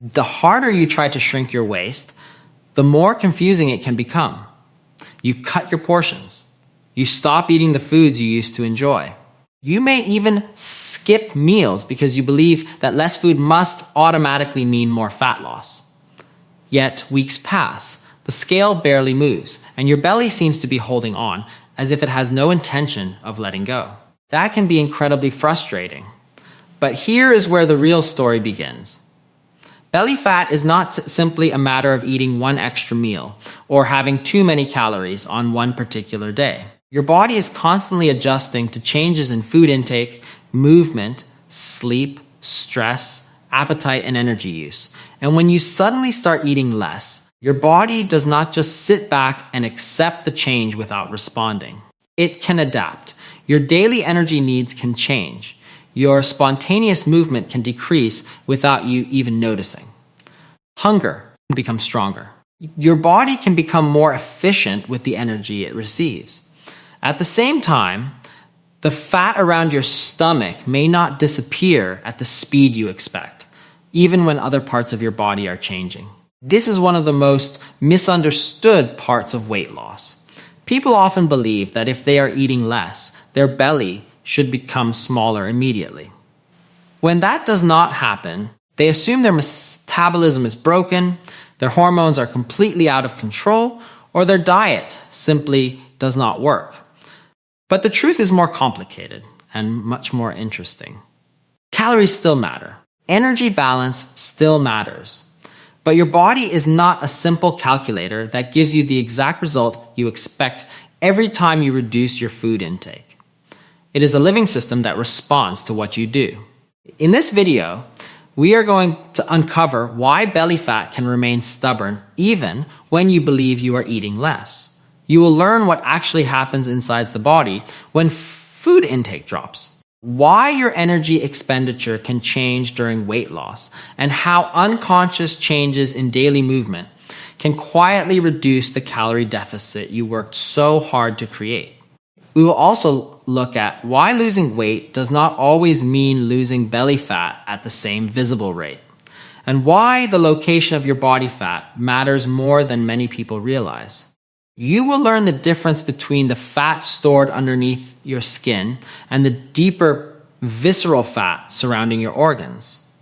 The harder you try to shrink your waist, the more confusing it can become. You cut your portions. You stop eating the foods you used to enjoy. You may even skip meals because you believe that less food must automatically mean more fat loss. Yet weeks pass, the scale barely moves, and your belly seems to be holding on as if it has no intention of letting go. That can be incredibly frustrating. But here is where the real story begins. Belly fat is not simply a matter of eating one extra meal or having too many calories on one particular day. Your body is constantly adjusting to changes in food intake, movement, sleep, stress, appetite, and energy use. And when you suddenly start eating less, your body does not just sit back and accept the change without responding. It can adapt. Your daily energy needs can change. Your spontaneous movement can decrease without you even noticing. Hunger can become stronger. Your body can become more efficient with the energy it receives. At the same time, the fat around your stomach may not disappear at the speed you expect, even when other parts of your body are changing. This is one of the most misunderstood parts of weight loss. People often believe that if they are eating less, their belly should become smaller immediately. When that does not happen, they assume their metabolism is broken, their hormones are completely out of control, or their diet simply does not work. But the truth is more complicated and much more interesting. Calories still matter. Energy balance still matters. But your body is not a simple calculator that gives you the exact result you expect every time you reduce your food intake. It is a living system that responds to what you do. In this video, we are going to uncover why belly fat can remain stubborn even when you believe you are eating less. You will learn what actually happens inside the body when food intake drops, why your energy expenditure can change during weight loss, and how unconscious changes in daily movement can quietly reduce the calorie deficit you worked so hard to create. We will also look at why losing weight does not always mean losing belly fat at the same visible rate, and why the location of your body fat matters more than many people realize. You will learn the difference between the fat stored underneath your skin and the deeper visceral fat surrounding your organs,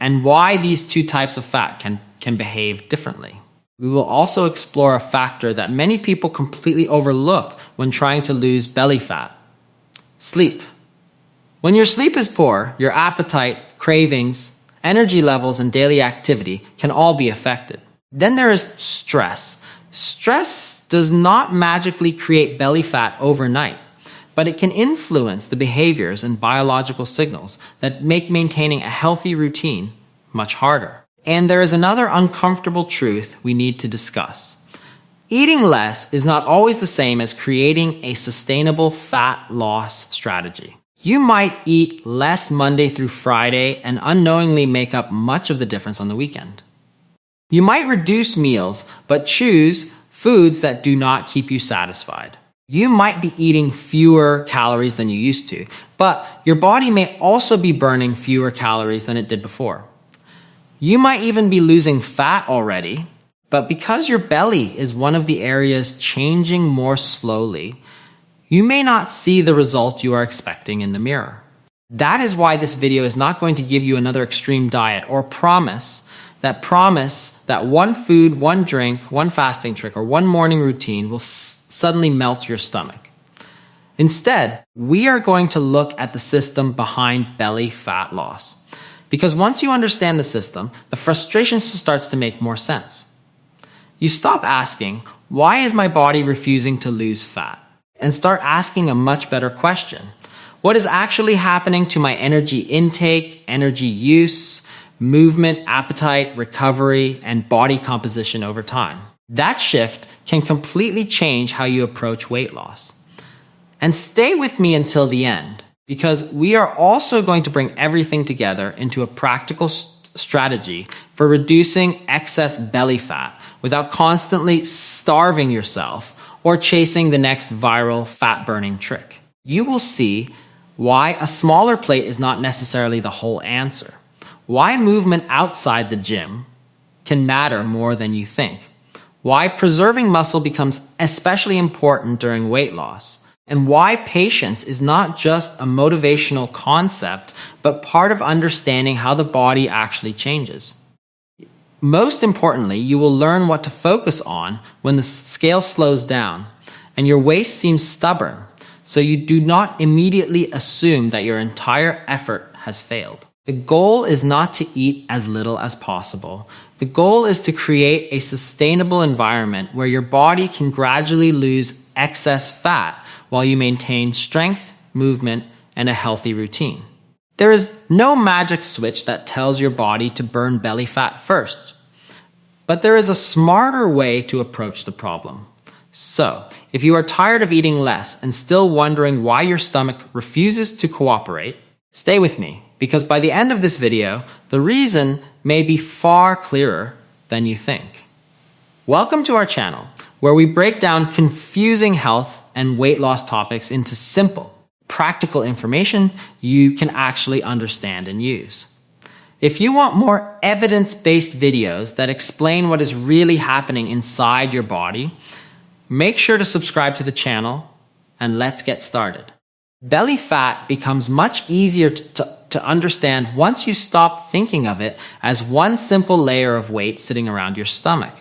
and why these two types of fat can behave differently. We will also explore a factor that many people completely overlook when trying to lose belly fat: sleep. When your sleep is poor, your appetite, cravings, energy levels, and daily activity can all be affected. Then there is stress. Stress does not magically create belly fat overnight, but it can influence the behaviors and biological signals that make maintaining a healthy routine much harder. And there is another uncomfortable truth we need to discuss. Eating less is not always the same as creating a sustainable fat loss strategy. You might eat less Monday through Friday and unknowingly make up much of the difference on the weekend. You might reduce meals, but choose foods that do not keep you satisfied. You might be eating fewer calories than you used to, but your body may also be burning fewer calories than it did before. You might even be losing fat already, but because your belly is one of the areas changing more slowly, you may not see the result you are expecting in the mirror. That is why this video is not going to give you another extreme diet or promise that one food, one drink, one fasting trick, or one morning routine will suddenly melt your stomach. Instead, we are going to look at the system behind belly fat loss. Because once you understand the system, the frustration starts to make more sense. You stop asking, why is my body refusing to lose fat? And start asking a much better question. What is actually happening to my energy intake, energy use, movement, appetite, recovery, and body composition over time? That shift can completely change how you approach weight loss. And stay with me until the end, because we are also going to bring everything together into a practical strategy for reducing excess belly fat without constantly starving yourself or chasing the next viral fat-burning trick. You will see why a smaller plate is not necessarily the whole answer, why movement outside the gym can matter more than you think, why preserving muscle becomes especially important during weight loss, and why patience is not just a motivational concept, but part of understanding how the body actually changes. Most importantly, you will learn what to focus on when the scale slows down and your waist seems stubborn, so you do not immediately assume that your entire effort has failed. The goal is not to eat as little as possible. The goal is to create a sustainable environment where your body can gradually lose excess fat while you maintain strength, movement, and a healthy routine. There is no magic switch that tells your body to burn belly fat first, but there is a smarter way to approach the problem. So, if you are tired of eating less and still wondering why your stomach refuses to cooperate, stay with me, because by the end of this video, the reason may be far clearer than you think. Welcome to our channel, where we break down confusing health and weight loss topics into simple, practical information you can actually understand and use. If you want more evidence-based videos that explain what is really happening inside your body, make sure to subscribe to the channel and let's get started. Belly fat becomes much easier to understand once you stop thinking of it as one simple layer of weight sitting around your stomach.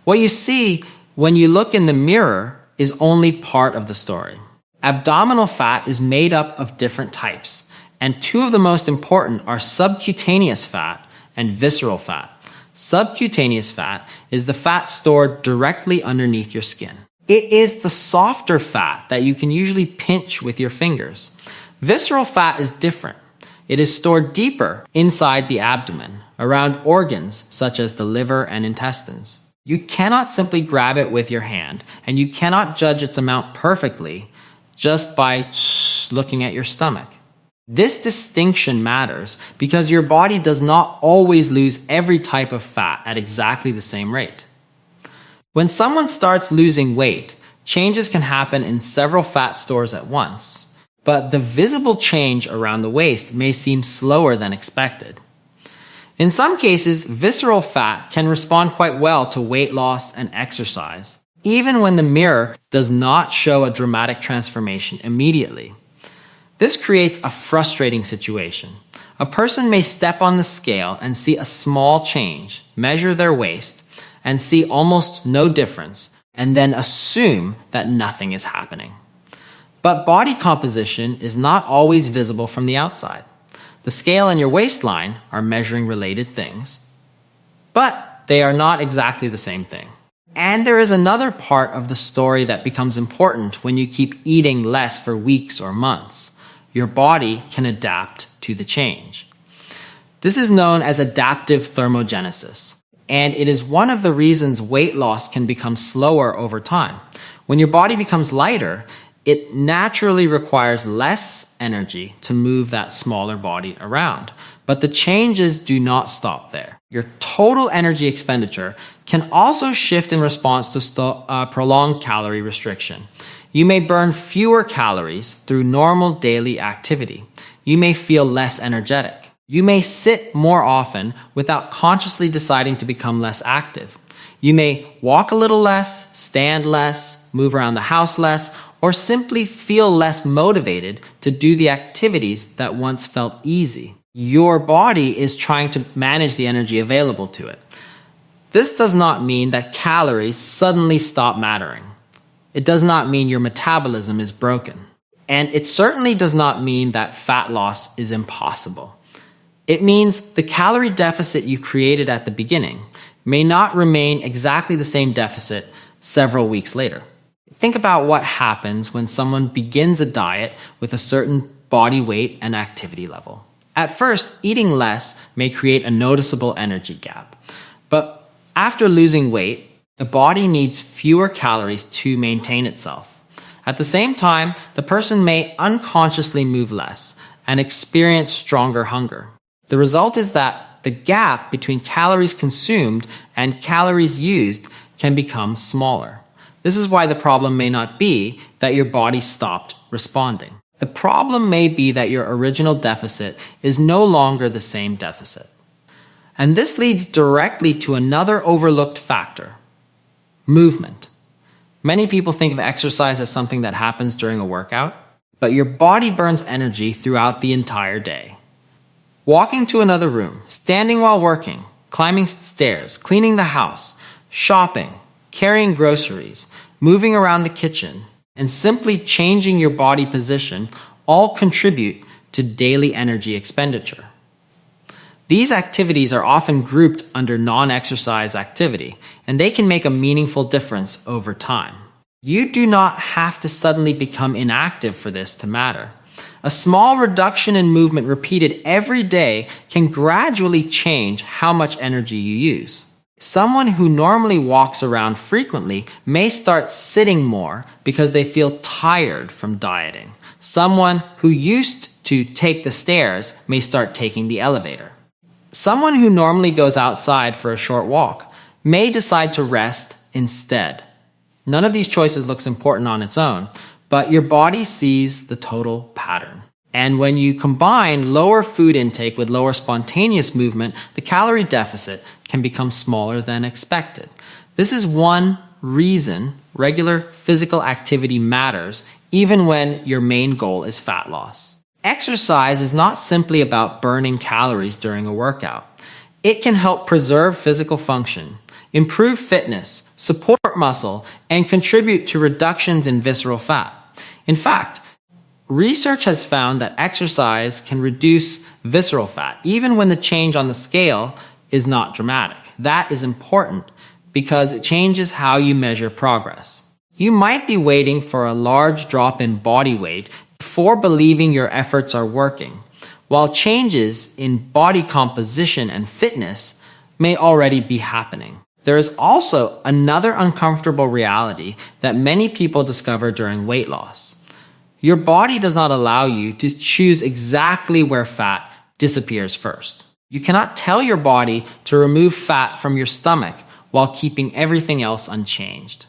What you see when you look in the mirror is only part of the story. Abdominal fat is made up of different types, and two of the most important are subcutaneous fat and visceral fat. Subcutaneous fat is the fat stored directly underneath your skin. It is the softer fat that you can usually pinch with your fingers. Visceral fat is different. It is stored deeper inside the abdomen, around organs such as the liver and intestines. You cannot simply grab it with your hand, and you cannot judge its amount perfectly just by looking at your stomach. This distinction matters because your body does not always lose every type of fat at exactly the same rate. When someone starts losing weight, changes can happen in several fat stores at once, but the visible change around the waist may seem slower than expected. In some cases, visceral fat can respond quite well to weight loss and exercise, even when the mirror does not show a dramatic transformation immediately. This creates a frustrating situation. A person may step on the scale and see a small change, measure their waist, and see almost no difference, and then assume that nothing is happening. But body composition is not always visible from the outside. The scale and your waistline are measuring related things, but they are not exactly the same thing. And there is another part of the story that becomes important when you keep eating less for weeks or months. Your body can adapt to the change. This is known as adaptive thermogenesis, and it is one of the reasons weight loss can become slower over time. When your body becomes lighter, it naturally requires less energy to move that smaller body around. But the changes do not stop there. Your total energy expenditure can also shift in response to prolonged calorie restriction. You may burn fewer calories through normal daily activity. You may feel less energetic. You may sit more often without consciously deciding to become less active. You may walk a little less, stand less, move around the house less, or simply feel less motivated to do the activities that once felt easy. Your body is trying to manage the energy available to it. This does not mean that calories suddenly stop mattering. It does not mean your metabolism is broken. And it certainly does not mean that fat loss is impossible. It means the calorie deficit you created at the beginning may not remain exactly the same deficit several weeks later. Think about what happens when someone begins a diet with a certain body weight and activity level. At first, eating less may create a noticeable energy gap. But after losing weight, the body needs fewer calories to maintain itself. At the same time, the person may unconsciously move less and experience stronger hunger. The result is that the gap between calories consumed and calories used can become smaller. This is why the problem may not be that your body stopped responding. The problem may be that your original deficit is no longer the same deficit. And this leads directly to another overlooked factor: movement. Many people think of exercise as something that happens during a workout, but your body burns energy throughout the entire day. Walking to another room, standing while working, climbing stairs, cleaning the house, shopping, carrying groceries, moving around the kitchen, and simply changing your body position all contribute to daily energy expenditure. These activities are often grouped under non-exercise activity, and they can make a meaningful difference over time. You do not have to suddenly become inactive for this to matter. A small reduction in movement repeated every day can gradually change how much energy you use. Someone who normally walks around frequently may start sitting more because they feel tired from dieting. Someone who used to take the stairs may start taking the elevator. Someone who normally goes outside for a short walk may decide to rest instead. None of these choices looks important on its own, but your body sees the total pattern. And when you combine lower food intake with lower spontaneous movement, the calorie deficit can become smaller than expected. This is one reason regular physical activity matters, even when your main goal is fat loss. Exercise is not simply about burning calories during a workout. It can help preserve physical function, improve fitness, support muscle, and contribute to reductions in visceral fat. In fact, research has found that exercise can reduce visceral fat, even when the change on the scale is not dramatic. That is important because it changes how you measure progress. You might be waiting for a large drop in body weight before believing your efforts are working, while changes in body composition and fitness may already be happening. There is also another uncomfortable reality that many people discover during weight loss. Your body does not allow you to choose exactly where fat disappears first. You cannot tell your body to remove fat from your stomach while keeping everything else unchanged.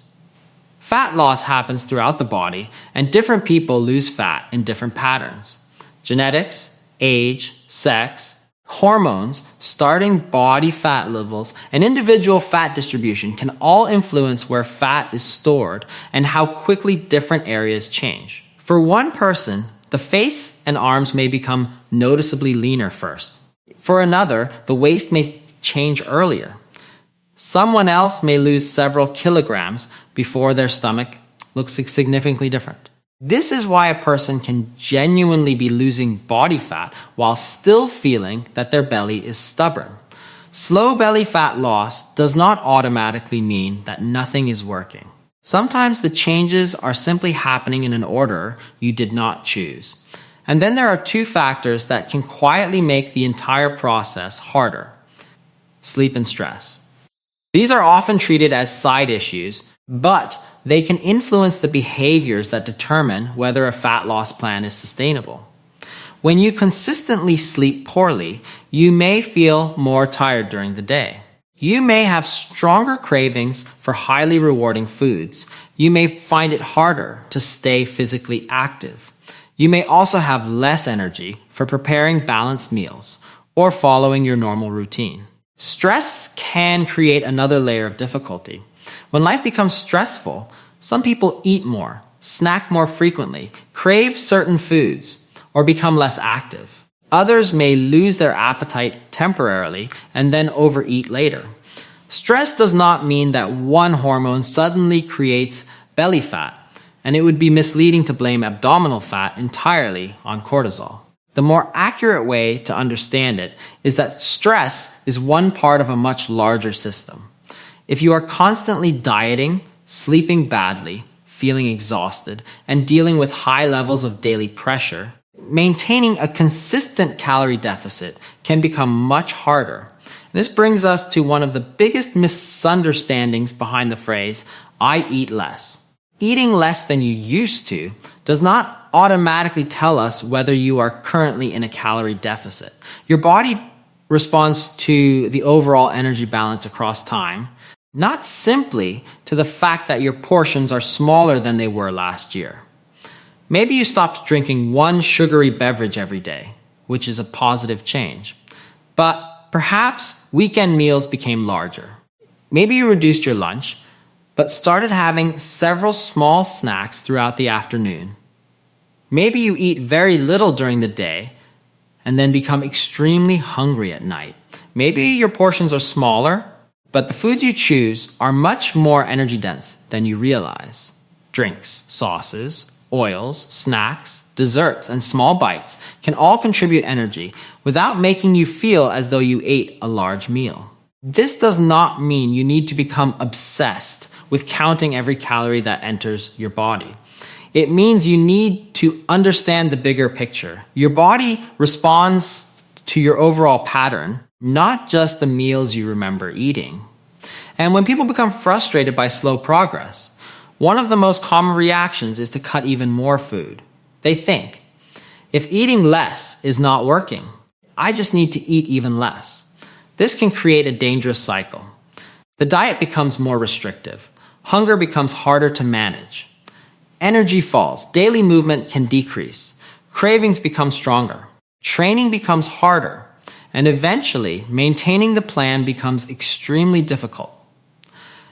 Fat loss happens throughout the body, and different people lose fat in different patterns. Genetics, age, sex, hormones, starting body fat levels, and individual fat distribution can all influence where fat is stored and how quickly different areas change. For one person, the face and arms may become noticeably leaner first. For another, the waist may change earlier. Someone else may lose several kilograms before their stomach looks significantly different. This is why a person can genuinely be losing body fat while still feeling that their belly is stubborn. Slow belly fat loss does not automatically mean that nothing is working. Sometimes the changes are simply happening in an order you did not choose. And then there are two factors that can quietly make the entire process harder: sleep and stress. These are often treated as side issues, but they can influence the behaviors that determine whether a fat loss plan is sustainable. When you consistently sleep poorly, you may feel more tired during the day. You may have stronger cravings for highly rewarding foods. You may find it harder to stay physically active. You may also have less energy for preparing balanced meals or following your normal routine. Stress can create another layer of difficulty. When life becomes stressful, some people eat more, snack more frequently, crave certain foods, or become less active. Others may lose their appetite temporarily and then overeat later. Stress does not mean that one hormone suddenly creates belly fat, and it would be misleading to blame abdominal fat entirely on cortisol. The more accurate way to understand it is that stress is one part of a much larger system. If you are constantly dieting, sleeping badly, feeling exhausted, and dealing with high levels of daily pressure, maintaining a consistent calorie deficit can become much harder. This brings us to one of the biggest misunderstandings behind the phrase, "I eat less." Eating less than you used to does not automatically tell us whether you are currently in a calorie deficit. Your body responds to the overall energy balance across time, not simply to the fact that your portions are smaller than they were last year. Maybe you stopped drinking one sugary beverage every day, which is a positive change. But Perhaps weekend meals became larger. Maybe you reduced your lunch, but started having several small snacks throughout the afternoon. Maybe you eat very little during the day and then become extremely hungry at night. Maybe your portions are smaller, but the foods you choose are much more energy dense than you realize. Drinks, sauces, oils, snacks, desserts, and small bites can all contribute energy without making you feel as though you ate a large meal. This does not mean you need to become obsessed with counting every calorie that enters your body. It means you need to understand the bigger picture. Your body responds to your overall pattern, not just the meals you remember eating. And when people become frustrated by slow progress, one of the most common reactions is to cut even more food. They think, if eating less is not working, I just need to eat even less. This can create a dangerous cycle. The diet becomes more restrictive. Hunger becomes harder to manage. Energy falls. Daily movement can decrease. Cravings become stronger. Training becomes harder. And eventually, maintaining the plan becomes extremely difficult.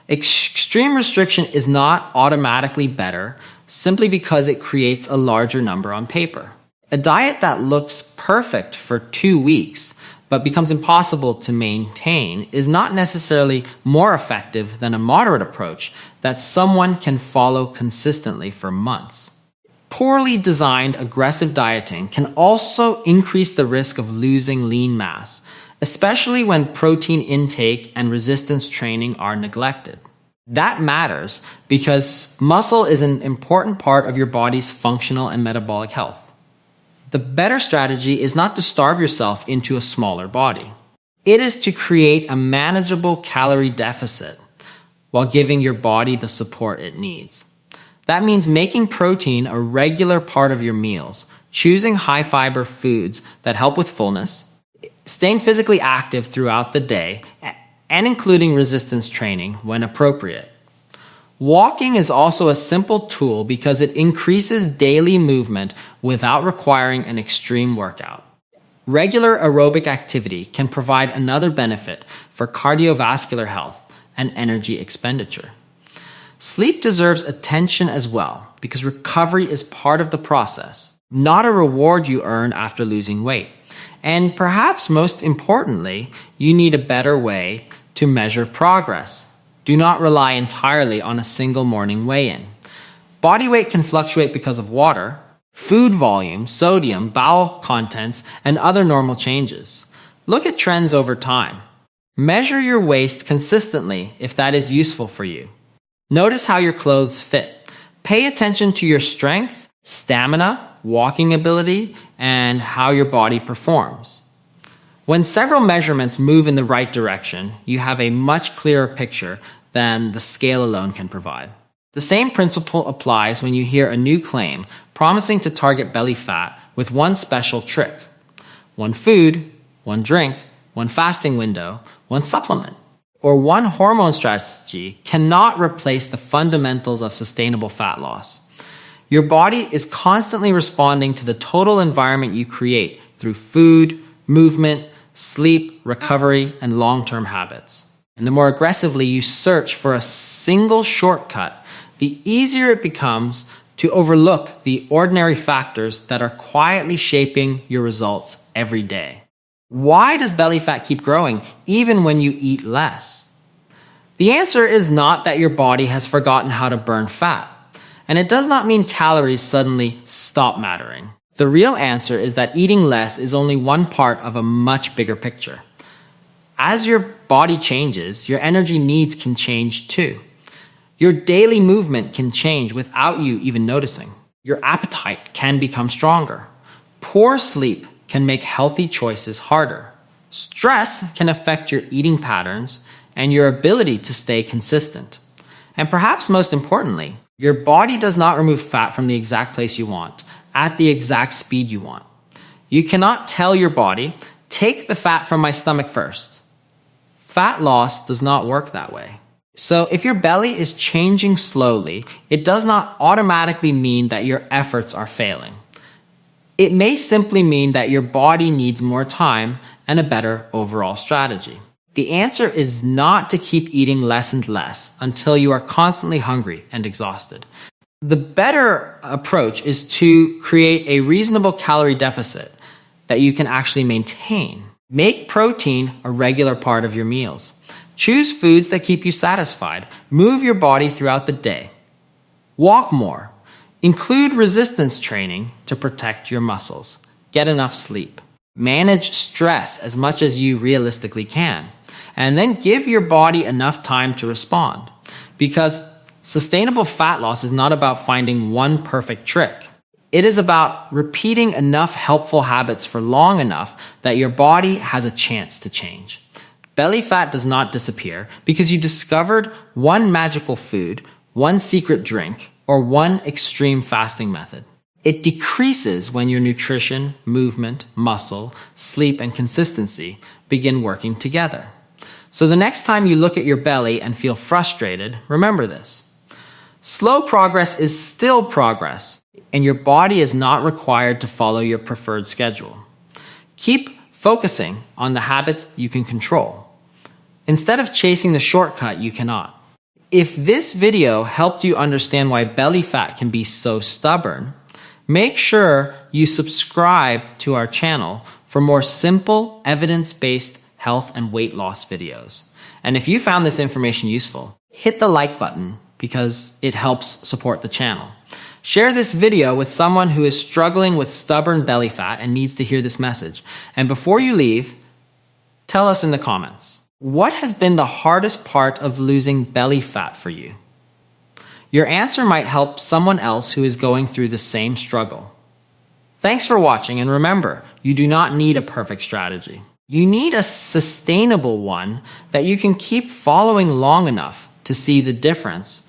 Extreme restriction is not automatically better simply because it creates a larger number on paper. A diet that looks perfect for 2 weeks but becomes impossible to maintain is not necessarily more effective than a moderate approach that someone can follow consistently for months. Poorly designed aggressive dieting can also increase the risk of losing lean mass, especially when protein intake and resistance training are neglected. That matters because muscle is an important part of your body's functional and metabolic health. The better strategy is not to starve yourself into a smaller body. It is to create a manageable calorie deficit while giving your body the support it needs. That means making protein a regular part of your meals, choosing high-fiber foods that help with fullness, staying physically active throughout the day, and including resistance training when appropriate. Walking is also a simple tool because it increases daily movement without requiring an extreme workout. Regular aerobic activity can provide another benefit for cardiovascular health and energy expenditure. Sleep deserves attention as well because recovery is part of the process, not a reward you earn after losing weight. And perhaps most importantly, you need a better way to measure progress. Do not rely entirely on a single morning weigh-in. Body weight can fluctuate because of water, food volume, sodium, bowel contents, and other normal changes. Look at trends over time. Measure your waist consistently if that is useful for you. Notice how your clothes fit. Pay attention to your strength, stamina, walking ability, and how your body performs. When several measurements move in the right direction, you have a much clearer picture than the scale alone can provide. The same principle applies when you hear a new claim promising to target belly fat with one special trick. One food, one drink, one fasting window, one supplement, or one hormone strategy cannot replace the fundamentals of sustainable fat loss. Your body is constantly responding to the total environment you create through food, movement, sleep, recovery, and long-term habits. And the more aggressively you search for a single shortcut, the easier it becomes to overlook the ordinary factors that are quietly shaping your results every day. Why does belly fat keep growing even when you eat less? The answer is not that your body has forgotten how to burn fat, and it does not mean calories suddenly stop mattering. The real answer is that eating less is only one part of a much bigger picture. As your body changes, your energy needs can change too. Your daily movement can change without you even noticing. Your appetite can become stronger. Poor sleep can make healthy choices harder. Stress can affect your eating patterns and your ability to stay consistent. And perhaps most importantly, your body does not remove fat from the exact place you want, at the exact speed you want. You cannot tell your body, take the fat from my stomach first. Fat loss does not work that way. So if your belly is changing slowly, it does not automatically mean that your efforts are failing. It may simply mean that your body needs more time and a better overall strategy. The answer is not to keep eating less and less until you are constantly hungry and exhausted. The better approach is to create a reasonable calorie deficit that you can actually maintain. Make protein a regular part of your meals. Choose foods that keep you satisfied. Move your body throughout the day. Walk more. Include resistance training to protect your muscles. Get enough sleep. Manage stress as much as you realistically can. And then give your body enough time to respond. Because sustainable fat loss is not about finding one perfect trick. It is about repeating enough helpful habits for long enough that your body has a chance to change. Belly fat does not disappear because you discovered one magical food, one secret drink, or one extreme fasting method. It decreases when your nutrition, movement, muscle, sleep, and consistency begin working together. So the next time you look at your belly and feel frustrated, remember this. Slow progress is still progress, and your body is not required to follow your preferred schedule. Keep focusing on the habits you can control, instead of chasing the shortcut you cannot. If this video helped you understand why belly fat can be so stubborn, make sure you subscribe to our channel for more simple, evidence-based health and weight loss videos. And if you found this information useful, hit the like button because it helps support the channel. Share this video with someone who is struggling with stubborn belly fat and needs to hear this message. And before you leave, tell us in the comments, what has been the hardest part of losing belly fat for you? Your answer might help someone else who is going through the same struggle. Thanks for watching, and remember, you do not need a perfect strategy. You need a sustainable one that you can keep following long enough to see the difference